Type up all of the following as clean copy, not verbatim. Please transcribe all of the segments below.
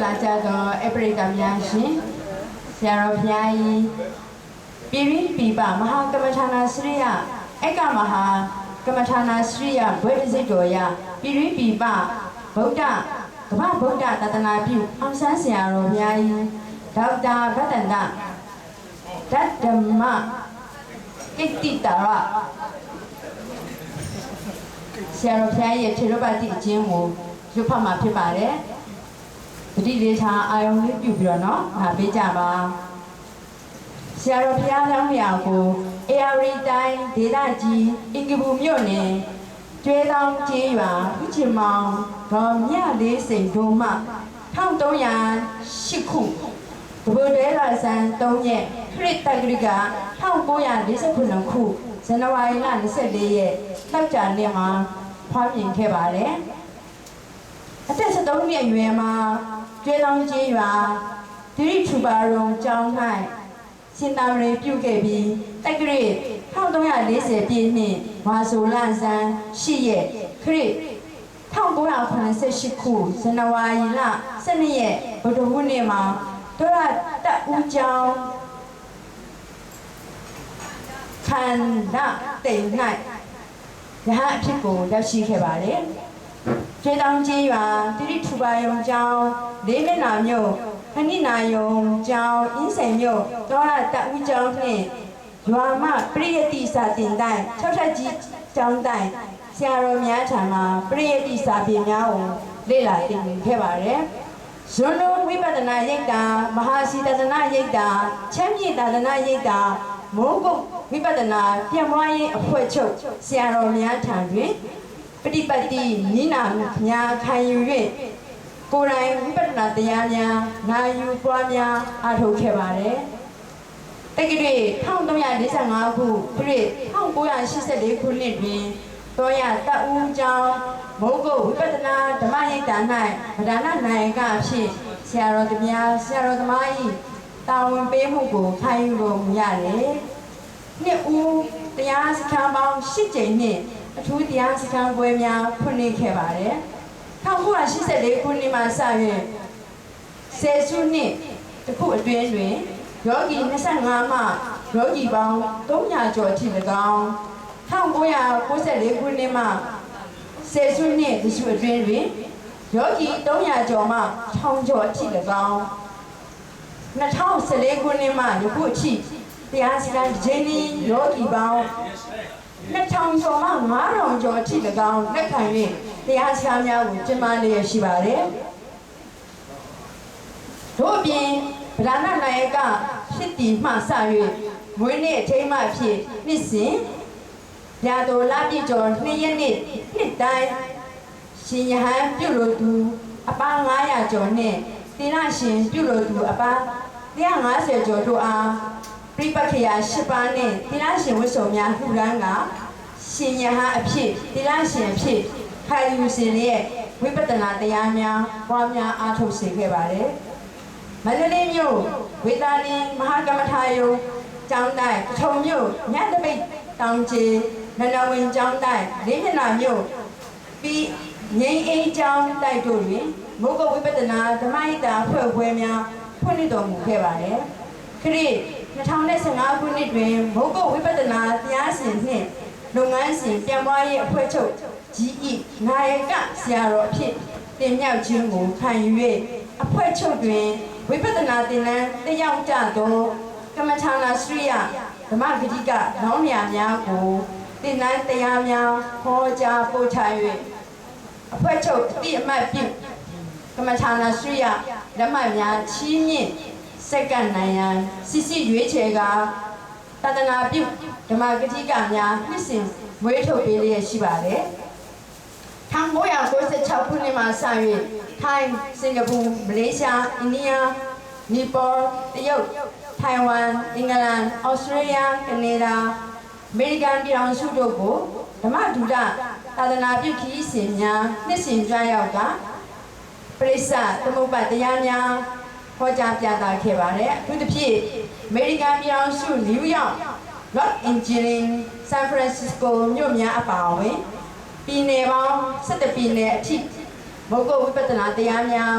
လာကြတော့အပရိသတ်များရှင်ဆရာတော်ဘုရားကြီးပြည်ရင်းပြည်ပမဟာကမ္မထာနာစရိယအက္ကမဟာကမ္မထာနာစရိယဘွဲ့တစိတ်တော်ရပြည်ရင်းပြည်ပဗုဒ္ဓကမ္ဘာဗုဒ္ဓသာသနာပြုအောင်ဆန်းဆရာတော်ဘုရားကြီးဒေါက်တာဗတ္တန္တဓတ္တမကိတ္တိတာရဆရာတော်ဘုရားရဲ့ထေရပတိအကျဉ်းကိုရုပ်ဖတ်မှာဖြစ်ပါတယ်တတိလေးထားအာယုံလေးပြုပြီးတော့เนาะငါပေးကြပါဆရာတော်ဘုရားလောင်းလျာကိုအေယာရီတိုင်းဒေသကြီးအင်္ဂပူမြို့နယ်ကျွဲတောင်ကျေးရွာဥချင်မောင်ဒေါ်မြလေးစိန်ဒုံမ1308ခုတဘူတဲလာဆန်3ရက်ခရစ်တက္ကရာ1949ခုဇန်နဝါရီလ24ရက်တောက်ကြနေ့မှာဖွားမြင်ခဲ့ပါတယ်အသက်73နှစ်အရွယ်မှာကျွဲတောင်ကျေးရွာတိရိထူပါရုံကျောင်း၌ရှင်သာရိပြုခဲ့ပြီးတက္ကရာ1340ပြည့်နှစ်ဝါဆိုလဆန်း8ရက်ခရစ်1988ခုဇန်နဝါရီလ12ရက်ဗုဒ္ဓဟူးနေ့မှာတောရတက်ဦးကျောင်းခန္ဓာတိမ်၌ရဟအဖြစ်ကိုရောက်ရှိခဲ့ပါတယ်ကျွဲတောင်ကျေးရွာတိရိထူပါယုံကျောင်းလေးမျက်နှာမြို့ခဏိနာယုံကျောင်းအင်းစိန်မြို့တောရတက်ဦးကျောင်းနှင့်ရွာမပရိယတိစာတင်တိုင်6ထပ်ကြီးကျောင်းတိုင်ဆရာတော်များထံမှာပရိယတိစာပေများကိုလေ့လာသင်ယူခဲ့ပါတယ်ဇွန်နုဝိပဿနာရိပ်တာမဟာစီတသနာရိပ်တာချမ်းမြေသာသနာရိပ်တာမိုးကုတ်ဝိပဿနာပြန့်ပွားရေးအဖွဲ့ချုပ်ဆရာတော်များထံတွင်ပฏิပတ်တိနိနာများခံယူ၍ကိုယ်တိုင်ဝိပဿနာတရားများနာယူပွားများအားထုတ်ခဲ့ပါတယ်တက္ကရာ1345ခုခရစ်1984ခုနှစ်တွင်တောရတက်ဦးကျောင်းမိုးကုတ်ဝိပဿနာဓမ္မရိပ်တာ၌ဗဒနာနိုင်ကအဖြစ်ဆရာတော်သမား၏တာဝန်ပေးမှုကိုခံယူလို့ရတယ်နှစ်ဦးတရားစခန်းပေါင်း8ကြိမ်နှင့် အထူးတရားစခန်းပွဲများဖွင့်လှစ်ခဲ့ပါတယ်1984ခုနှစ်မှာစ၍ဆယ်စုနှစ်တစ်ခုအတွင်းတွင်ယောဂီ25မှယောဂီပေါင်း300ကျော်အထိ၎င်း1994ခုနှစ်မှဆယ်စုနှစ်တစ်ခုအတွင်းတွင်ယောဂီ300ကျော်မှ1000ကျော်အထိ၎င်း2014ခုနှစ်မှယခုအထိတရားစခန်းဂျင်းနီယောဂီပေါင်း2000ကျော်မှ9000ကျော်အထိ၎င်းလက်ခံ၍တရားစခန်းများကိုကျင်းပလျက်ရှိပါတယ်တို့အပြင်ဗလာဏနိုင်ကဖြစ်တည်မှစ၍မွေးနေ့အထိမ်းအမှတ်ဖြစ်နှစ်စဉ်ရာတော်လပြည့်ကျော်2ရက်နေ့နှစ်တိုင်းရှင်ယဟန်ပြုလို့သူအပန်း900ကျော်နှင့်သီလရှင်ပြုလို့သူအပန်း150ကျော်တို့အားပြိပခရာ10ပါးနှင့်သီလရှင်ဝတ်စုံများလှူဒါန်းကရှင်ယဟန်အဖြစ်သီလရှင်အဖြစ်ခိုင်ယူစဉ်ရဲ့ဝိပဿနာတရားများပွားများအားထုတ်စေခဲ့ပါတယ်မန္တလေးမြို့ဝေသာလီမဟာကမ္မထာယုံကျောင်းတိုင်းထုံမြို့မြတ်တပိတ်တောင်ကျေနန္ဒဝင်ကျောင်းတိုင်းလေးမျက်နှာမြို့ပြီးငိမ့်အိမ်ကျောင်းတိုက်တို့တွင်မုဂ္ဂဝိပဿနာဓမ္မဟိတာဖွဲ့ပွဲများဖွင့်လှစ်တော်မူခဲ့ပါတယ်ခရစ်2015ခုနှစ်တွင်မုဂ္ဂဝိပဿနာတရားရှင်နှင့်လုပ်ငန်းစဉ်ပြန်ပွားရေးအဖွဲ့ချုပ်ကြီး၏နာယကဆရာတော်အဖြစ်တင်မြှောက်ခြင်းကိုခံယူ၍အဖွဲ့ချုပ်တွင်ဝိပဿနာသင်တန်းတက်ရောက်ကြသောကမ္မထာနာစရိယဓမ္မဂတိကနောင်မြများကိုသင်တန်းတရားများဟောကြားပို့ချ၍အဖွဲ့ချုပ်အတိအမှတ်ပြုကမ္မထာနာစရိယဓမ္မများချီးမြှင့်စက္ကန့်နိုင်ရန်စစ်စစ်ရွေးချယ်ကတဒနာပြုဓမ္မဂတိကများနှစ်စဉ်မွေးထုတ်ပေးလျက်ရှိပါတယ်1996ခုနှစ်မှာစ၍ထိုင်းစင်ကာပူမလေးရှားအိန္ဒိယနီပေါတရုတ်ထိုင်ဝမ်အင်္ဂလန်ဩစတြေးလျကနေဒါအမေရိကန်ပြည်ထောင်စုတို့ကိုဓမ္မဒုဒသာသနာပြုခရီးစဉ်များနှစ်စဉ်ကြွရောက်ကပရိစ္ဆသမုပ္ပါတရားများဟောကြားပြသခဲ့ပါတယ်အထူးသဖြင့်အမေရိကန်ပြည်ထောင်စုနယူးယောက်လော့စ်အန်ဂျယ်လင်ဆန်ဖရန်စစ္စကိုမြို့များအပါအဝင်ပြည်နယ်ပေါင်း17ပြည်နယ်အထိမုဂ္ဂဝိပဿနာတရားများ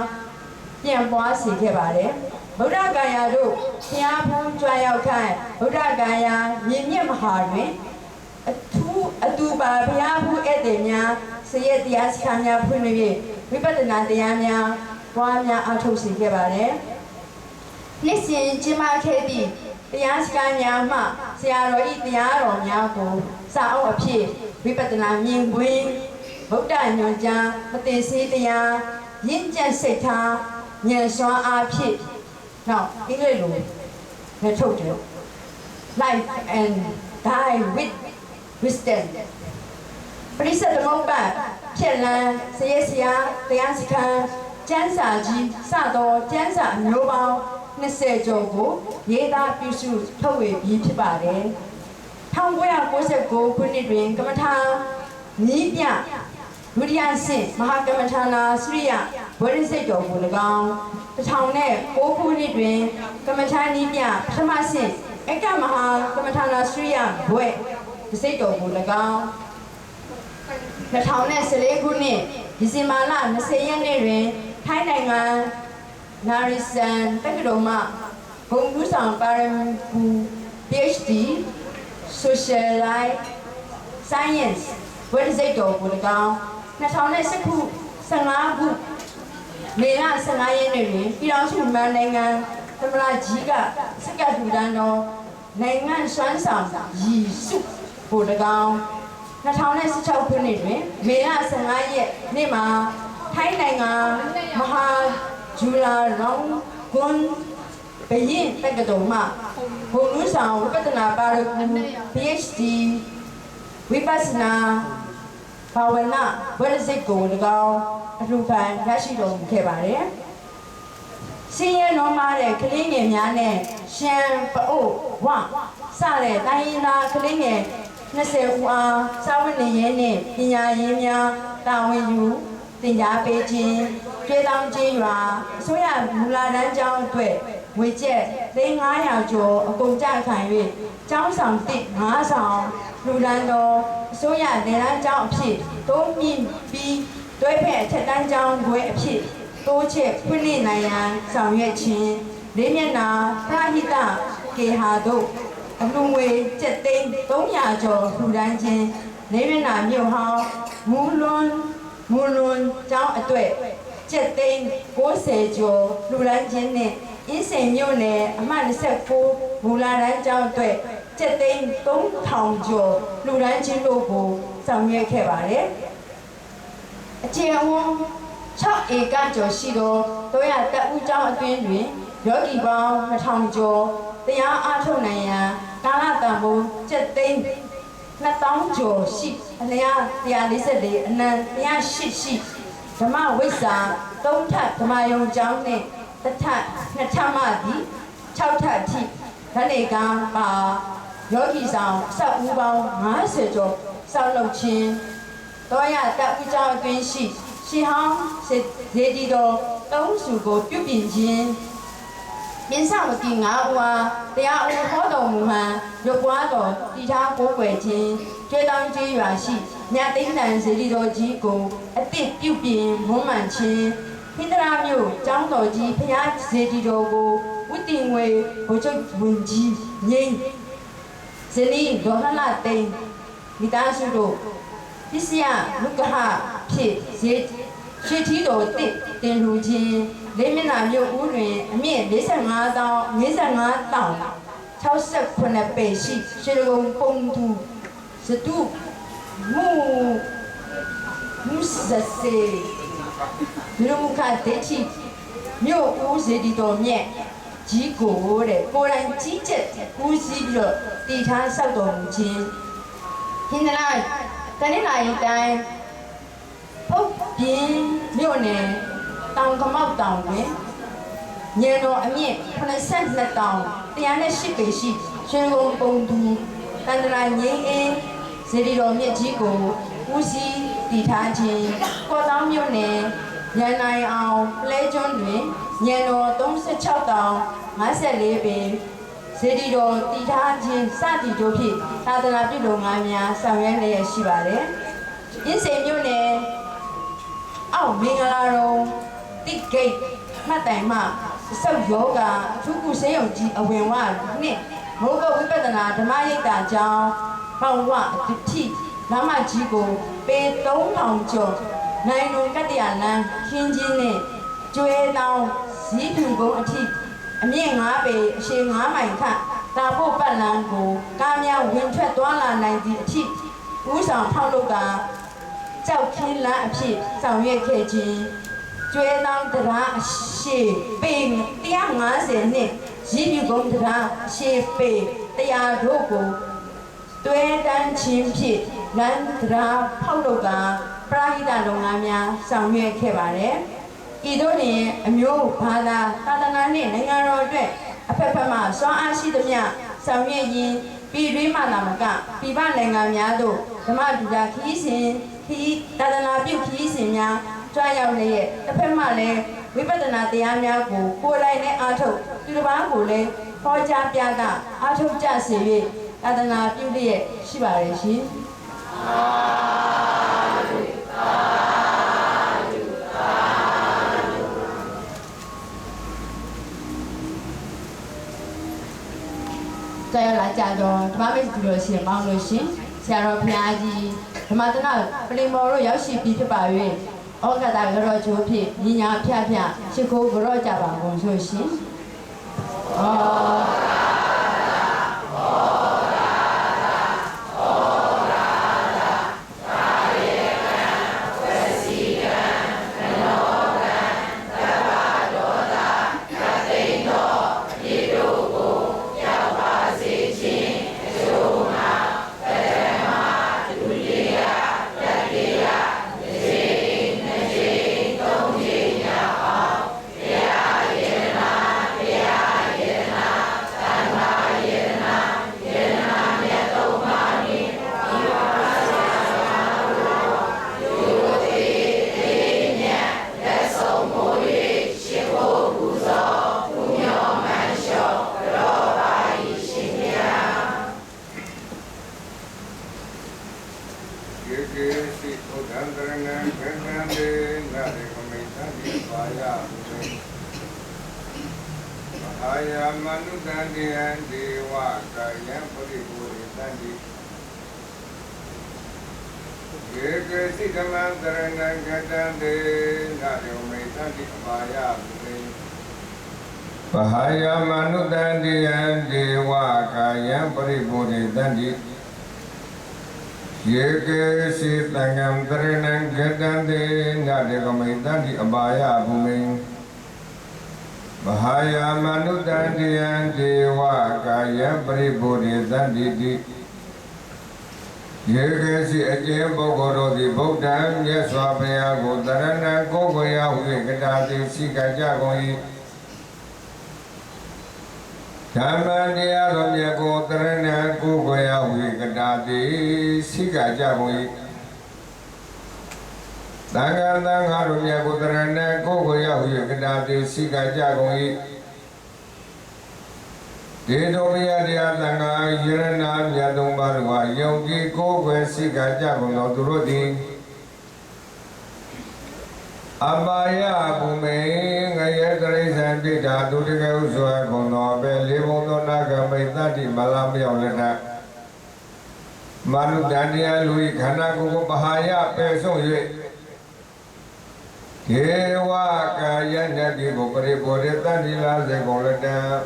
ပြန်ပွားစေခဲ့ပါတယ်ဗုဒ္ဓဂါယာတို့ဘုရားဘုန်းကြွရောက်ခိုင်းဗုဒ္ဓဂါယာမြင့်မြတ်မဟာတွင်အတူပါဘုရားဘုဧည့်သည်များစရက်တရားစခန်းများဖွင့်၍ဝိပဿနာတရားများပွားများအားထုတ်စေခဲ့ပါတယ်နှစ်စဉ်ကျင်းပခဲ့သည့်တရားစခန်းများမှဆရာတော်ဤတရားတော်များကိုစာအုပ်အဖြစ်ဝိပဿနာမြင်ကွင်းဗုဒ္ဓညွှန်ကြားမသိစေတရားရင့်ကျက်စိတ်ထားဉာဏ်စွမ်းအားဖြင့်နောက်အင်္ဂလိပ်လိုနဲ့ထုတ်တယ် Life and Die with Wisdom ပရိစ္ဆေသမုပ္ပါဖြက်လန်းစရဲစရာတရားစခန်းကျမ်းစာကြီးစသောကျမ်းစာမျိုးပေါင်း20ကျော်ကိုရေးသားပြုစုထုတ်ဝေပြီးဖြစ်ပါတယ်1999ခုနှစ်တွင်ကမ္မထာနီးပြဒုတိယဆင့်မဟာကမ္မထာနာစရိယဝိရစိတ်တော်ကို၎င်း2009ခုနှစ်တွင်ကမ္မထာနီးပြပထမဆင့်အကမဟာကမ္မထာနာစရိယဘွဲ့စိတ်တော်ကို၎င်း2014ခုနှစ်ဒီဇင်ဘာလ20ရက်နေ့တွင်ထိုင်းနိုင်ငံနာရီဆန်တက္ကသိုလ်မှဂုဏ်ထူးဆောင်ပါရမီပူ PhD Social Life Science ဝိရစိတ်တော်ကို၎င်း2010ခု15ခုမေလ15ရက်နေ့တွင်ပြည်တော်စုမြန်မာနိုင်ငံသမ္မတကြီးကစက္ကန့်ထူတန်းသောနိုင်ငံစွမ်းဆောင်ရည်စုကို၎င်း2016ခုနှစ်တွင်မေလ15ရက်နေ့မှာထိုင်းနိုင်ငံမဟာဂျူလာရောင်းကွန်ဘရင်တက္ကသိုလ်မှဘုံလူဆောင်ဝိပဿနာပါရဂူ PhD ဝိပဿနာဘာဝနာဝိရစိတ်ကို၎င်းအထူးခံရရှိတော်မူခဲ့ပါတယ်။စင်းရဲတော်မှာတဲ့ကလေးငယ်များနဲ့ရှမ်းပအို့ဝစတဲ့တိုင်းရင်းသားကလေးငယ်20ဦးအားစာဝန်နေရေးနဲ့ပညာရေးများတာဝန်ယူသင်ကြားပေးခြင်းကျေးတောင်ကျေးရွာအစိုးရမူလတန်းကျောင်းအတွက် ငွေကျပ်သိန်း900ကျော်အကုန်ကျခံ၍ကျောင်းဆောင်တစ်9ဆောင်လူရန်တော်အစိုးရနေရန်ကျောင်းအဖြစ်တိုးမြင့်ပြီးတွဲဖက်အထက်တန်းကျောင်းခွဲအဖြစ်တိုးချက်ဖွင့်လှစ်နိုင်ရန်ဆောင်ရွက်ခြင်းလေးမျက်နှာပရဟိတကေဟာတို့အလှငွေကျပ်သိန်း300ကျော်လူရန်ခြင်းလေးမျက်နှာမြို့ဟောင်းမူလွန်ကျောင်းအတွက်ကျပ်သိန်း90ကျော်လူရန်ခြင်းနဲ့အင်းစိန်မြို့နယ်အမှတ်29မူလာရန်ကျောင်းအတွက်ကျပ်သိန်း3000ကျော်လူရန်ခြင်းတို့ကိုဆောင်ရွက်ခဲ့ပါတယ်။အခြေအဝန်း6ဧကကျော်ရှိသော300တပ်ဦးကျောင်းအတွင်းတွင်ယောဂီပေါင်း2000ကျော်တရားအားထုတ်နိုင်ရန်ကာလတန်ဖိုးကျပ်သိန်း2000ကျော်ရှိအလျား144အနံ108ရှိဓမ္မဝိဇ္ဇာ3ထပ်ဓမ္မယုံကျောင်းနှင့်တစ်ထပ်2ထပ်မှသည်6ထပ်အထိဓလေကံပါယောဂီဆောင်စောက်ဦးပေါင်း50ကျော်စောက်လုပ်ခြင်းတော့ရတပ်ဦးကျောင်းအတွင်းရှိရှီဟောင်းစေတီတော်3စုကိုပြုပြင်ခြင်းမြင်းဆောင်တီ9ဦးအားတရားဦးဟောတော်မူဟန်ရုပ်ပွားတော်တည်ထားကိုးကွယ်ခြင်းကျွေးတောင်းကျေးရွာရှိမြတ်သိန်းတန်စေတီတော်ကြီးကိုအသစ်ပြုပြင်မွမ်းမံခြင်းဟင်္ဒရာမြို့ကျောင်းတော်ကြီးဖျားစေတီတော်ကိုဝိတင်ငွေဘုချုပ်ဝင်ကြီးငိမ့်ဇနီးဒေါ်လှသိန်းမိသားစုတို့ပစ္စယလူကဟဖြစ်ရှေထီတော်တစ်တင်လူချင်းလေးမျက်နှာမြို့ဦးတွင်အမြင့်45တောင်68ပေရှိရှေလုံပုံသူစတုမူစစေလူမှုခဒေချီမြို့ဦးစေတီတော်မြတ်ကြီးကိုတဲ့ကိုယ်တိုင်ကြီးကျက်ဦးစီးပြီးတော့တည်ထားဆောက်တော်မူခြင်းဟင်္ဒလာတနင်္လာရီတိုင်းပုတ်ပြင်းမြို့နယ်တောင်ကမောက်တောင်တွင်ညံတော်အမြင့်82တောင်108ပေရှိရွှေဘုံပုံသူတန္တရာငိမ့်အေးစေတီတော်မြတ်ကြီးကိုဦးစီးတည်ထားခြင်းကော့တောင်မြို့နယ်ညံနိုင်အောင်လဲကျွန်းတွင်ညံတော်36တောင်54ပေစေတီတော်တည်ထားခြင်းစသည်တို့ဖြင့်သာသနာပြုလုပ်ငန်းများဆောင်ရွက်လျက်ရှိပါတယ်။အင်းစိန်မြို့နယ်အောက်မင်္ဂလာရုံတိဂိတ်မှတ်တိုင်မှစောက်ယောဂအထူးကုဆေးရုံကြီးအဝင်ဝနှင့်မိုးကုတ်ဝိပဿနာဓမ္မရိပ်သာကျောင်းပေါဝအတိထိလမ်းမကြီးကိုပေ3000ကျော်နိုင်လုံကတ္တရာလမ်းခင်းချင်းနဲ့ကျွဲတောင်းဇီးဖြူကုန်းအထိအမြင့်9ပေအရှည်9မိုင်ခန့်တာဖို့ပတ်လန်းကိုကားများဝင်ထွက်သွားလာနိုင်သည့်အထိဦးဆောင်ဖောက်လုပ်ကကြောက်ခင်းလန်းအဖြစ်ဆောင်ရွက်ခဲ့ခြင်းကျွဲတောင်းတရားအရှည်ပေ150နဲ့ဇီးဖြူကုန်းတရားအရှည်ပေ100တို့ကိုတွဲတန်းခြင်းဖြင့်လမ်းတရားဖောက်လုပ်ကပရဟိတလုပ်ငန်းများဆောင်ရွက်ခဲ့ပါတယ်။ဤသို့တွင်အမျိုးဘာသာသာသနာနှင့်နိုင်ငံတော်အတွက်အဖက်ဖက်မှစွမ်းအားရှိသမျှဆောင်ရွက်ရင်းပြည်တွင်းမှသာမကပြည်ပနိုင်ငံများသို့ဓမ္မဒုဒခီးစဉ်သာသနာပြုခီးစဉ်များကြွရောက်လျက်တစ်ဖက်မှလည်းဝိပဿနာတရားများကိုကိုယ်တိုင်နဲ့အားထုတ်သူတစ်ပါးကိုလည်းဟောကြားပြသအားထုတ်ကြစေ၍သာသနာပြုလျက်ရှိပါရဲ့ရှင်။တရားလာကြတော့ဓမ္မမိတ်ဆွေတို့ရှင်ပေါင်းလို့ရှင်ဆရာတော်ဘုရားကြီးဓမ္မတနာပလင်မော်တို့ရောက်ရှိပြီးဖြစ်ပါ၍ဩဃတာကရောချိုးဖြင့်ညီညာဖျဖျရှိခိုးကြောကြပါကုန်ဆိုရှင် Dandarangan Kendande Nare Kamitani Paya Mahaya Manudandi and Dewa Kaya Puri Dandi Yeke Sikamandarangan Kendande Nare Kamitani Paya Mahaya Manudandi and Dewa Kaya Puri Dandi Yeke si tangam terenang gedande nade kamitandi abaya bumi Bahaya manudandi yang dewa kaya pribodi dandi Yeke si ajem bogoro di bodam yeswapaya godarana gogoya huye gedade si kajagoi Dhammandiya romya kotarana kukoya hui kadati sika jagui Tanga romya kotarana kukoya hui kadati sika jagui Dedomiya diya tanga yirana myatumbarwa yonki kukoya sika jaguno turudi Abaya Bume, Gayatri Sandita, Dutica Usua, Gono, Belimono Naga, Maitati, Malami Olena Manu Dandia, Louis Kanaku, Bahaya, Peso, Kewa, Kayana, Dibokari, Boreta, Dila, Zegoleta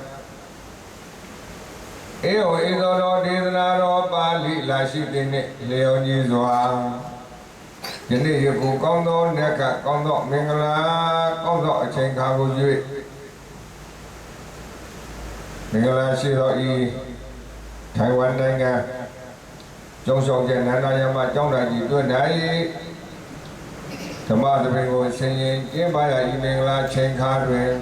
Eo, Idoro, Dinaro, Bali, Lashitine, Leonizua Jadi aku kongdo neka kongdo mingla kongdo cengkang uji mingla siro i Taiwan nengah trong song jen nana yama trong da ji tuan dai thama de bin ko sin yin chin ba ya i mingla cengkang twin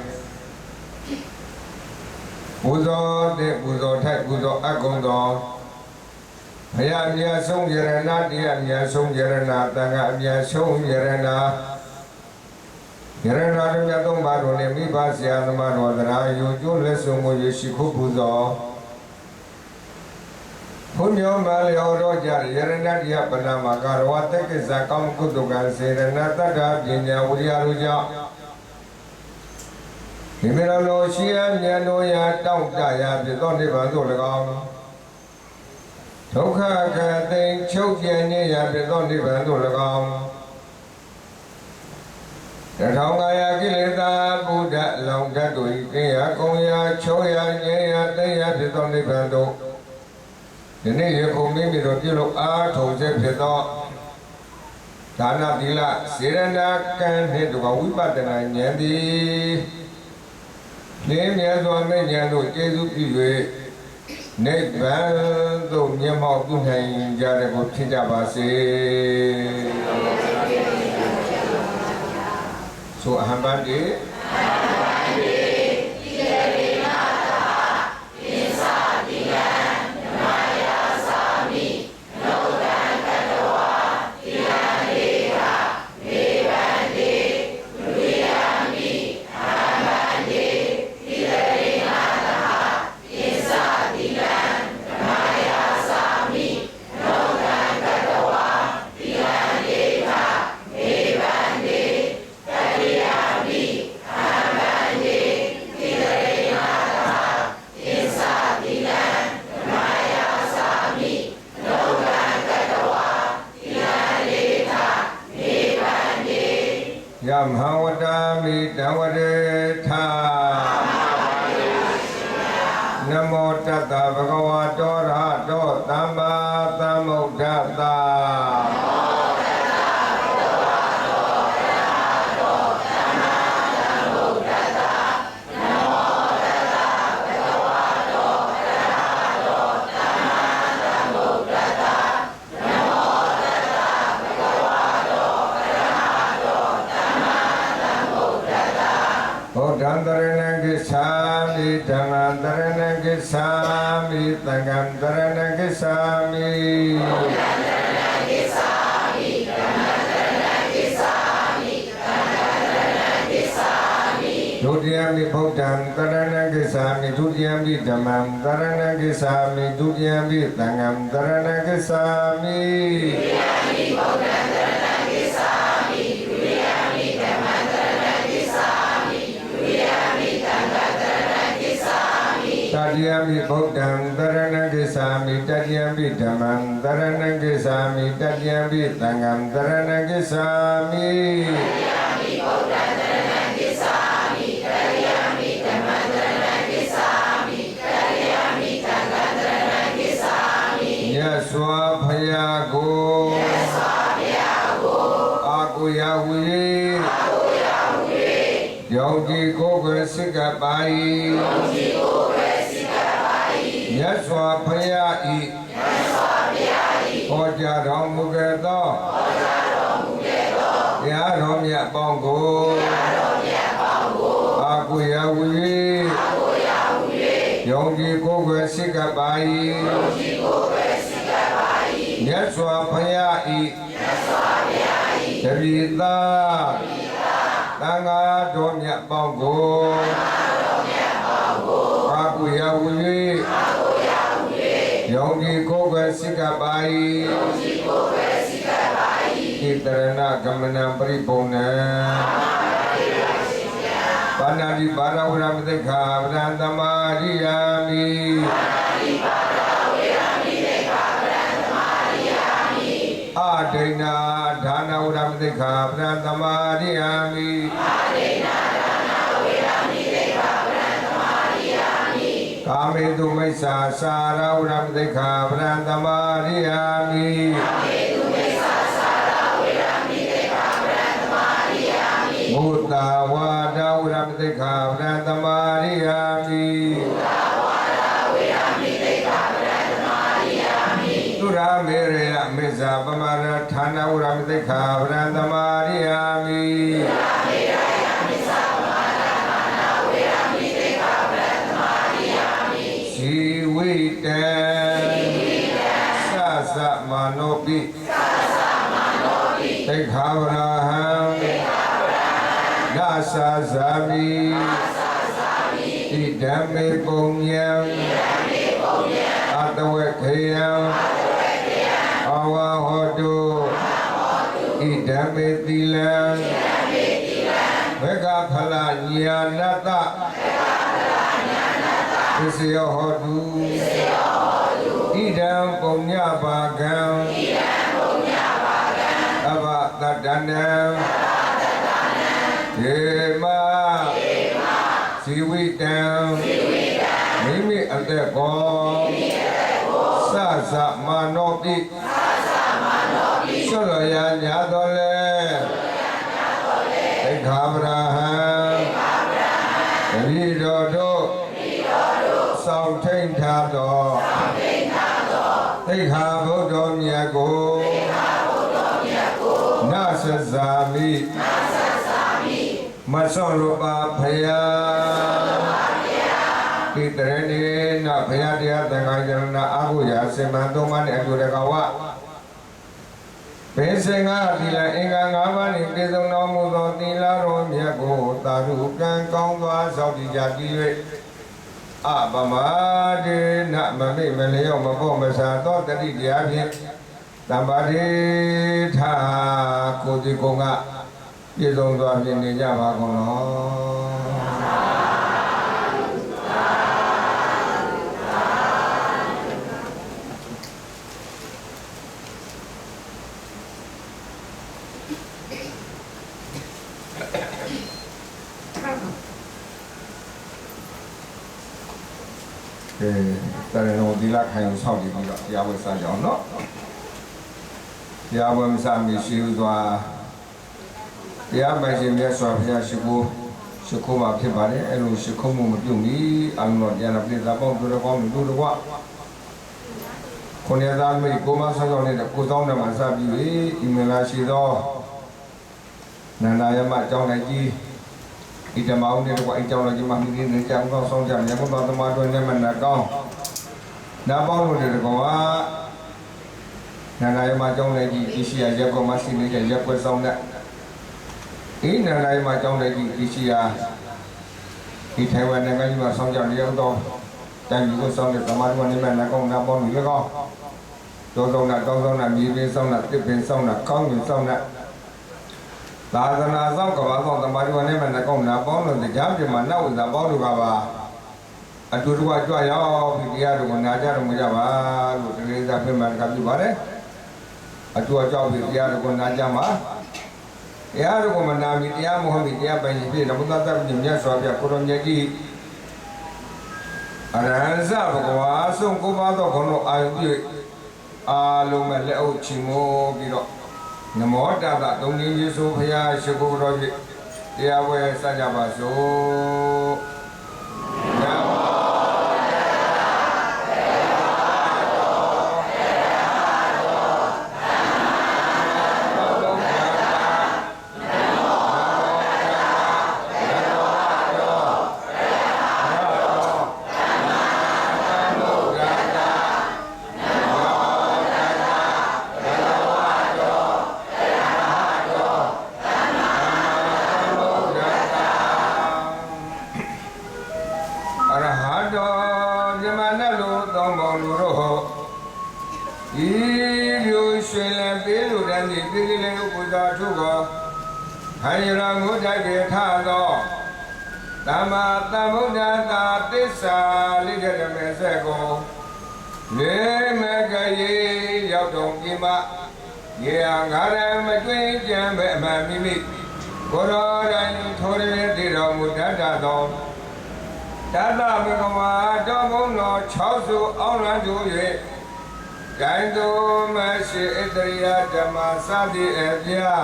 Buzo de buzo thai buzo akongdo Haya miya sung yerana diya miya sung yerana tanga miya sung yerana Yerana miya tong baro ne mi ba siya nama rodara yu ju le sung mo yu shiku buzo Punyo mali oro jar yerana diya panama karwa teke zakam kutukan serana tada binya uriya ruja Himira lo siya miya no ya tau jaya bito ni bantu legam Dukha Kati Chukya Niya Pito Nipantu Lakam Tathaungaya Kilita Buddha Langka Tui Kiya Kongya Choya Niya Taya Pito Nipantu Yini Yukumi Mito Tilu Athose Pito Dana Dila Sirana Kan Hituka Wipatana Nyandi Nimya Swami Nyandu Jesu Piwe Nibbana tu nyamau tu hai jare ko thija base so hambandi Yamhawadami Dawadetha Namo Tata Bhagavato Rahato Tamba Tamuddhata Dandarana Gissami, Dhamandarana Gissami, Tangandarana Gissami. Dandarana Gissami, Dhamandarana Gissami, Tangandarana Gissami. Dudiyami Bhutandarana Gissami, Dudiyami Dhamandarana Gissami, Dudiyami Tangandarana Gissami. Dudiyami Bhutandarana Tatyami Buddham Dharanam Gacchami Tatyami Dhammam Dharanam Gacchami Tatyami Sangam Dharanam Gacchami Tatyami Buddham Dharanam Gacchami Tatyami Dhammam Dharanam Gacchami Tatyami Sangam Dharanam Gacchami Yaswa Bhayago Aku Yahweh Yogi Koga Sikabai Yaswa Bhayayi Oja Ramugedo Ya Ramya Bongo Aku Yahweh Yogi Koga Sikabai Yaswa Bhayayi Devita Tanga Domya Bongo Aku Yahweh Yogi Koga Sikabai Itarana Gamana Paripurna Panadi Parawuram Dekha Vrantamariyami Adena Dhana Uram Dekha Vrantamariyami Kamedu Maisa Sara Uram Dekha Vrantamariyami Mutta Vada Uram Dekha Vrantamariyami Tura Mereya Meza Pamara Thana Uram Dekha Vrantamariyami Sasa Manopi Tekhavraham Nasa Zami Idame Punyam Atawekhyam Awahodu Idame Tilam Vegaphala Nyanata Visyohodu Idam Punya Bhagam Ava Tadanam Yema Sivitam Mimi Ateko Sasa Manopi Suraya Nyadole Ekhavraham Ridodo Sao Thanh Tha Đo Ekha Bhuddho Myago Nasa Zami Mason Rupa Phaya Kitrani Na Phaya Tia Tangayana Aguya Semantumani Agurekawa Pesenga Tila Inga Ngavani Kisung Nomudo Tila Romyago Tarukan Kongwa Saudi Jatiwe Abamade Na Mami Meleo Mapo Masato Tadi Diabi Tambadi Tha Koti Konga Yizong Dwa Pini Java Kono Tarino di la Khayu Saudi di la Yahweh Sa Jao no Yahweh Sa Mi Shiu Dwa Yahweh Ji Mya Swa Phya Shiku Shiku Ma Phit Ba De Elo Shiku Mu Ma Pyu Mi Alo Yana Pli Da Pong Tu Da Pong Mi Tu Da Kwa Khonya Da Mi Ko Ma Sa Jao Ne Da Ko Tong Da Ma Sa Pyu Yi Imela Shi Do Nanda Yama Chong Lai Ji Itamau ni kwa itau lagi mah ni ni jam kau song jam yang kau tama tu ni mana kau Nabau lu ni kau Nana yang macam lagi isi aja kau masih ni aja kau song nak Ini nana yang macam lagi isi ya Di Taiwan ni kan cuma song jam dia tu Dan juga song ni tama tu ni mana kau nabau ni kau Kau song nak mie song nak tipe song nak kau ni song nak Tadana Sam Kava Song Tamari Wane Mana Kong Na Pong Lu Te Jam Ji Ma Na U Na Pong Lu Ka Ba အတူတူကကြွရောက်ပြီးတရားတော်ကိုနာကြတော်မူကြပါလို့တလေးစားပြင်မှန်ကပြုပါတယ်အတူအကြောက်ပြီးတရားတော်ကိုနာကြမှာတရားတော်ကိုမနာမီတရားမဟုတ်မီတရားပိုင်ရှင်ဖြစ်နမတတ္တပြမြတ်စွာဘုရားကိုရောမြတ်ကြီးအရဟံသဘဂဝါဆုံးကိုပါသောဘုံတော်အာယုပြုအာလုံးမဲ့လက်အုပ်ချီမိုးပြီးတော့နမောတတသုံးခြင်းယေရှုဖရာရှိခိုးတော်ဖြင့်တရားဝဲစကြပါစို့နမောဟံရမုဒ္ဒကေထသောသမ္မာသမ္ဗုဒ္ဓတာသစ္စာလိကရမေစကိုလေမကရေရောက်တော်ပြမရေငါရမတွင်ကြံပဲအမှန်မိမိကိုရောတိုင်းထိုးရည်တည်တော်မူတတ်သောတတမေကဝါတော်ဘုံတော်6စုအောင်လန်းသူ၍ဂိုင်းသူမရှိဣတရိယဓမ္မစသည်အပြာ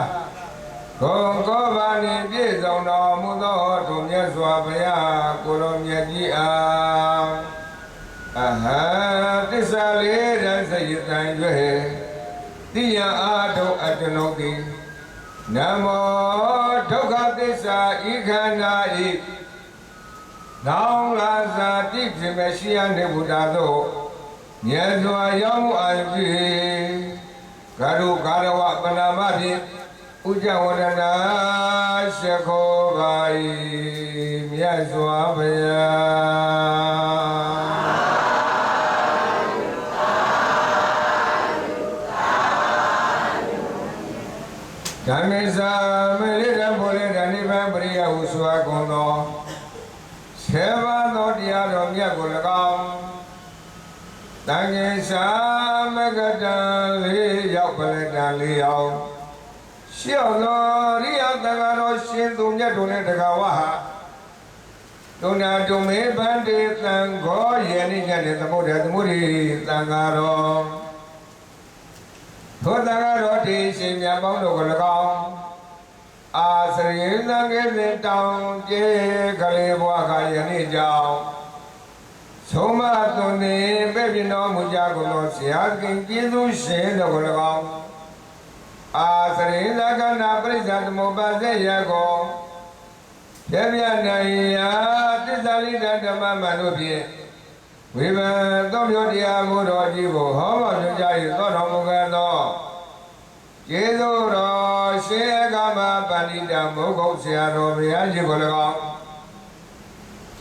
ဂုံကောဘာနိပြည့်စုံတော်မူသောသူမြတ်စွာဘုရားကိုရောမြတ်ကြီးအားအဟံသစ္စာလေးတန်စိတ်တန်၍တိယအားထုတ်အတနုတိနမောဒုက္ခသစ္စာဤခန္ဓာဤနောင်လာစာတိဖြစ်မရှိရနေဘုရားသို့မြတ်စွာရောက်မှုအာပြုဂရုကာရဝပနာမဖြင့်ဥကြဝရဏရှခောပါ၏မြတ်စွာဘုရားဓမ္မေသာမရိဒံဘောလေဓနိဗ္ဗာန်ပရိယဟုဆိုအပ်ကုန်သောဆေဘာသောတရားတော်မြတ်ကို၎င်းတန်ခေသာမဂတံလေးရောက်ပလက်တံလေးရောက်ရှေ့တော်ရိယတကတော်ရှင်သူမြတ်တို့နဲ့တကဝဟာဒုနာတုမေဗန္တိသံဃောယေနိညနဲ့သမုဒ္ဒသမုဒိသံဃာတော်သောတန်ဃာတော်ဒီရှင်မြတ်ပေါင်းတို့ကို၎င်းအာစရိသံဃေစဉ်တောင်ကျေကလေးဘွားခါယနေ့ကြောင့်သုံးမသွန်နေပဲ့ပြတော်မူကြကုန်သောဆရာသခင်ကျေးဇူးရှင်တို့ကို၎င်းအာစရိသကနာပရိစ္ဆသမုပ္ပါစေယကောပြပြနိုင်ရာသစ္စာလိတဓမ္မမှန်တို့ဖြင့်ဝိဗံသောမျိုးတရားမှုတော်ကြီးကိုဟောပြောကြ၍သောတော်မူခဲ့သောကျေးဇူးတော်ရှင်အကမပဏိတမုဂ္ဂုတ်ဆရာတော်ဘုရားကြီးကို၎င်း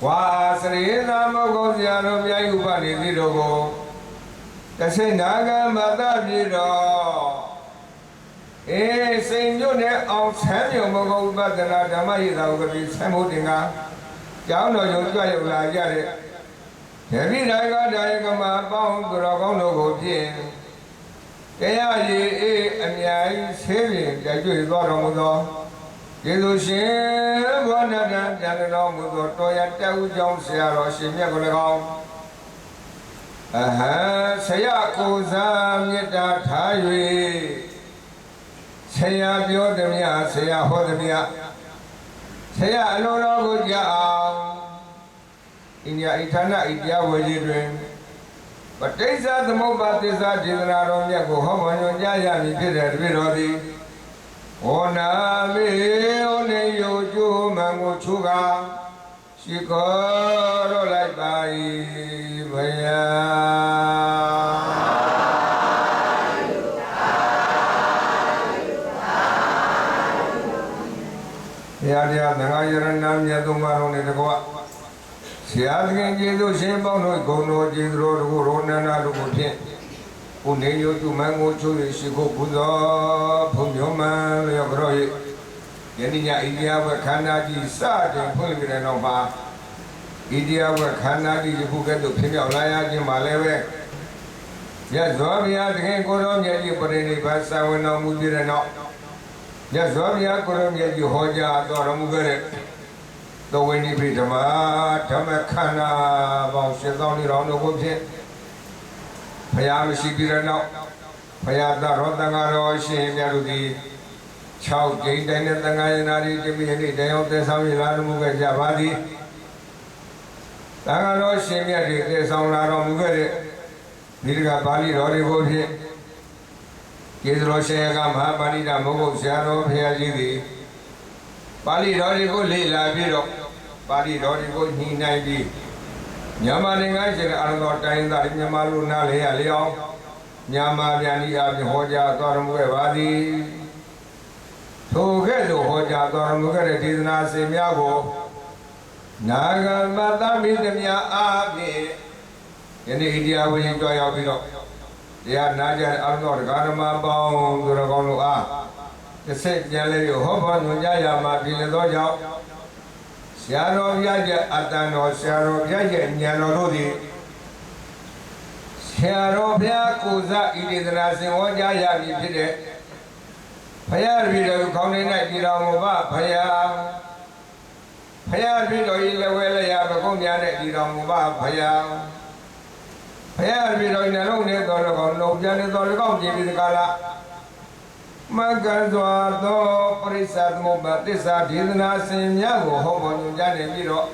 ဝါစရိသမုဂ္ဂုတ်ဆရာတော်မြတ်ဥပနိတိတို့ကိုတဆိတ်နာဂမတပြည်တော်စိန်မြို့နယ်အောင်ဆန်းမြို့မုဂ္ဂုတ်ဥပဒနာဓမ္မရိသာဥပတိဆံမိုးတင်ကကျောင်းတော်ရုံကြွရောက်လာကြတဲ့ဓမ္မိဒါယကဒါယကမပေါင်းသူတော်ကောင်းတို့ကိုဖြင့်တရားရည်အေးအများကြီးဆေးပြင်ကြွတွေ့သွားတော်မူသောကျေးဇူးရှင်ဘောနတံပြန်တော်မူသောတော်ရတက်ဦးကျောင်းဆရာတော်ရှင်မြတ်ကို၎င်းအဟံဆရာကိုစားမေတ္တာထား၍ဆရာပြောသည်များဆရာဟောသည်များဆရာအလိုတော်ကိုကြားအောင်ဣညာဣဌာနဣတရားဝေကြီးတွင်ပဋိစ္စသမုပ္ပါသစ္စာဒေသနာတော်မြတ်ကိုဟောပေါ်ညွှန်ကြားရမည်ဖြစ်တဲ့တပည့်တော်သည်ဟောနာမေဟောနေယိုကျိုးမှန်ကိုချူကားရှိခေါ်တော်လိုက်ပါ၏ဘုရားဘုရားတရားသံဃာယရဏမြတ်သုံးပါးတော်နဲ့တကွဆရာသခင်ကျေးဇူးရှင်ပေါင်းတို့ဂုဏ်တော်ကျေးဇူးတော်တို့ရောနန္ဒတို့ကိုဖြင့်ကိုနေယုကျမန်ကိုချိုးရရှိကိုပူဇော်ဘုံမျိုးမှန်လျော့ကြော၍ယနေ့ညအိန္ဒိယဘခန္ဓာကြီးစတင်ဖွင့်ပြတဲ့နောက်မှာ တရားဝခန္ဓာတိယခုကဲ့သို့ဖြစ်မြောက်လာရခြင်းမှာလည်းပဲရသော်ဗျာတခင်ကိုရောမြတ်ကြီးပရိနိဗ္ဗာန်ဆံဝင်တော်မူပြီးတဲ့နောက်ရသော်ဗျာကိုရောမြတ်ကြီးဟောကြားတော်မူခဲ့တဲ့သောဝိနိဗ္ဗဓမ္မဓမ္မခန္ဓာပေါင်း7,000တော်တို့ကိုဖြင့်ဘုရားမရှိပြီးတဲ့နောက်ဘုရားသရောတန်ဃာတော်ရှင်မြတ်တို့သည်6ကြိမ်တိုင်းနဲ့တန်ဃာယနာတိတိပိယနေ့တရားသင်ဆောင်ရလာမှုခဲ့ကြပါသည်တန်ဃာတော်ရှင်မြတ်တွေသင်ဆောင်လာတော်မူခဲ့တဲ့ဒီကပါဠိတော်တွေကိုဖြင့်ကျေးဇူးတော်ရှင်ကမဟာပါဠိတော်မဟုတ်ဆရာတော်ဘုရားကြီးသည်ပါဠိတော်တွေကိုလေ့လာပြီးတော့ပါဠိတော်တွေကိုညှိနှိုင်းပြီးမြန်မာနိုင်ငံရှိတဲ့အရတော်တိုင်းသားမြန်မာလူနားလေရလျောင်းမြန်မာပြန်ဒီအပြင်ဟောကြားတော်မူခဲ့ပါသည်ထိုကဲ့သို့ဟောကြားတော်မူခဲ့တဲ့ဒေသနာစဉ်များကိုနာဂမတမိသမြအားဖြင့်ယနေ့တရားဝိညာဉ်ကြွရောက်ပြီးတော့တရားနာကြတဲ့အရတော်ဓမ္မပေါင်းသူတော်ကောင်းတို့အားတစ်ဆက်ပြန်လဲပြီးဟောဖို့ညွှန်ကြားရမှာပြည်လသောကြောင့်ဆရာတော်ဘုရားရဲ့အတ္တတော်ဆရာတော်ဘုရားရဲ့ဉာဏ်တော်တို့သည်ဆရာတော်ဘုရားကိုယ်စားဤဒေသနာဆင်ဟောကြားရမည်ဖြစ်တဲ့ဘုရားပြည်တော်ခေါင်းထဲ၌ပြည်တော်မူပါဘုရားဘုရားပြည်တော်ဤလက်ဝဲလက်ရပကုံးများနဲ့ပြည်တော်မူပါဘုရားဘုရားပြည်တော်နှလုံးထဲတော်တော်ကောင်းလုံးပြန်နေတော်တော်ကောင်းကြည်ပြီးဒီကလာမကံစွာသောပရိစ္ဆသမုပ္ပါသစ္စာဒေသနာစဉ်များကိုဟောပေါ်ညွှန်ကြားနေပြီးတော့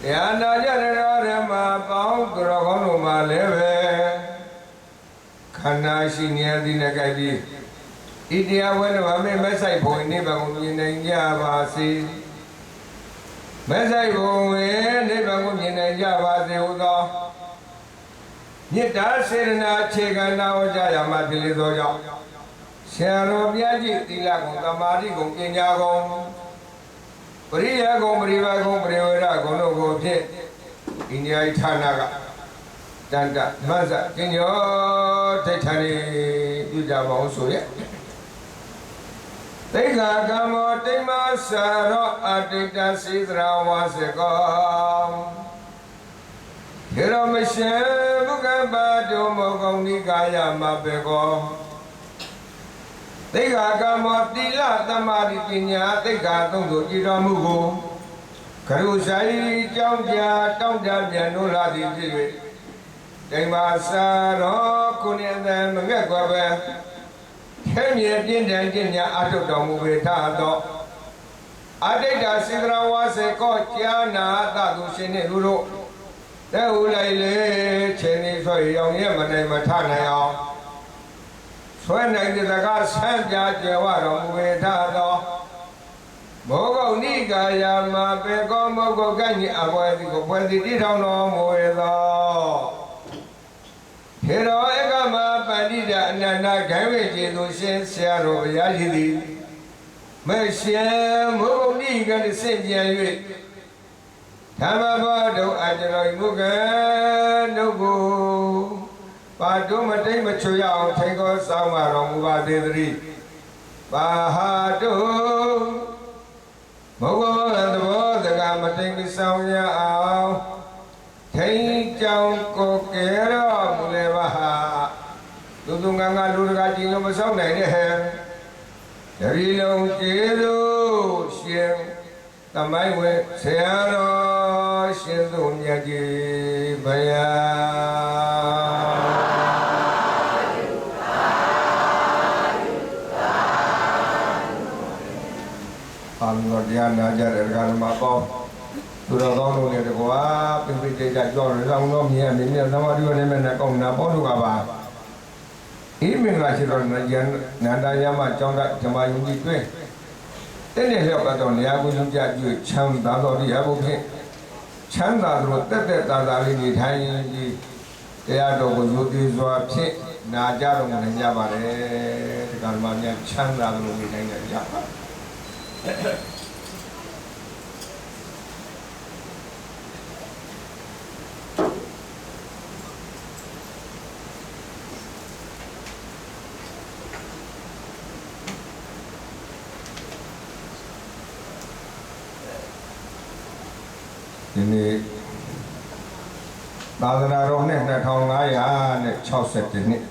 တရားနာကြတဲ့ဓမ္မပေါင်းသူတော်ကောင်းတို့မှာလည်းပဲခန္ဓာရှိနေသည်နဲ့ကြိုက်ပြီးဤတရားဝဲတော်အမေမဆိုင်ဘုံနိဗ္ဗာန်ကိုမြင်နိုင်ကြပါစေမဆိုင်ဘုံဝေနိဗ္ဗာန်ကိုမြင်နိုင်ကြပါစေဟုသောမေတ္တာစေရနာခြေခံနာဟောကြားရမှာဖြစ်လေသောကြောင့်ဆရာတော်ဘုရားကြီးသီလကုံသမာဓိကုံပညာကုံပရိယကုံပရိပါကုံပရိဝေရကုံတို့ကိုဖြင့်အိန္ဒိယဌာနကတန်တမဆကျင်ကျော်ထိတ်ထန်နေပြုကြပါအောင်ဆိုရဲ့သိက္ခာကမ္မောတိမဆရောအတိတစေတရာဝါစကောခေရမရှေဘုကပတုမောကုံနိကာယမဘေကောသိက္ခာကမ္မောတိလသမာဓိပညာသိက္ခာသုံးသို့ကြည်တော်မူကိုကရုဆိုင်ကြောင်းပြတောင်းတပြန်လို့လာသည်ဖြစ်၍တိမဆရောကုဏ္ဏေမငဲ့ကွယ်ပဲခဲမြေပြင်းထန်ခြင်းညာအထုတ်တော်မူပေထသောအတိတ်တာစေတရာဝါစေကောကြာနာသသူရှင်နှင့်လူတို့တဲဟူလိုက်လေချင်းဤဆွေရောင်ရဲ့မနိုင်မထနိုင်အောင်ဆွဲနိုင်တဲ့ကဆန်းပြကျေဝတော်မူပေထသောမောဂုဏိကာယမပေကောမောဂုကညအဘွယ်ဒီကိုပွဲစီတိထောင်တော်မူသောခေရောဧကမပန္တိတအနန္တဂိုင်းဝေကျေသူရှင်ဆရာတော်ဘုရားရှိသည်မေရှင်မောဂုဏိကတဆင့်ပြန်၍ဓမ္မဘောဒုအကျရောမုကံတို့ကိုပါတုမတိတ်မချွရအောင်ထိန်ခေါ်ဆောင်ပါတော်မူပါသေးသတည်းပါဟာတုမောဂောသဘောတကမတိတ်မဆောင်ရအောင်ထိန်ကြောင်ကိုကဲတော်မူလေပါဟာလူသူငါငါလူတကာကြည်လို့မဆောင်နိုင်တဲ့ဟဲ့တရီလုံးကျေသူရှင်သမိုင်းဝဲဆရာတော်ရှင်သူမြတ်ကြီးဘုရားအာမောတရားနာကြတဲ့ဓမ္မပေါင်းသူတော်ကောင်းတို့နဲ့တကွာပြပြကြကြကြောက်ရအောင်တော့မြင်မြင်သမာဓိနဲ့နဲ့ကောင်းနာပေါင်းတို့ကပါဤမင်္ဂလာရှိတော်နန္ဒယမကျောင်းသားဓမ္မယုံကြည်တွင်တဲ့နဲ့လျောက်ကတော့နေရာကိုညွှန်ပြကြည့်ချမ်းသာတော်ဒီအဘုဖြင့်ချမ်းသာတော်တက်တက်တာတာလေးနေထိုင်ပြီးတရားတော်ကိုယူသေးစွာဖြင့်နာကြတော်မူနိုင်ကြပါတယ်ဒီကံမှာများချမ်းသာတော်နေနိုင်ကြပါ ဒီနေ့သာသနာတော်နဲ့2562နှစ်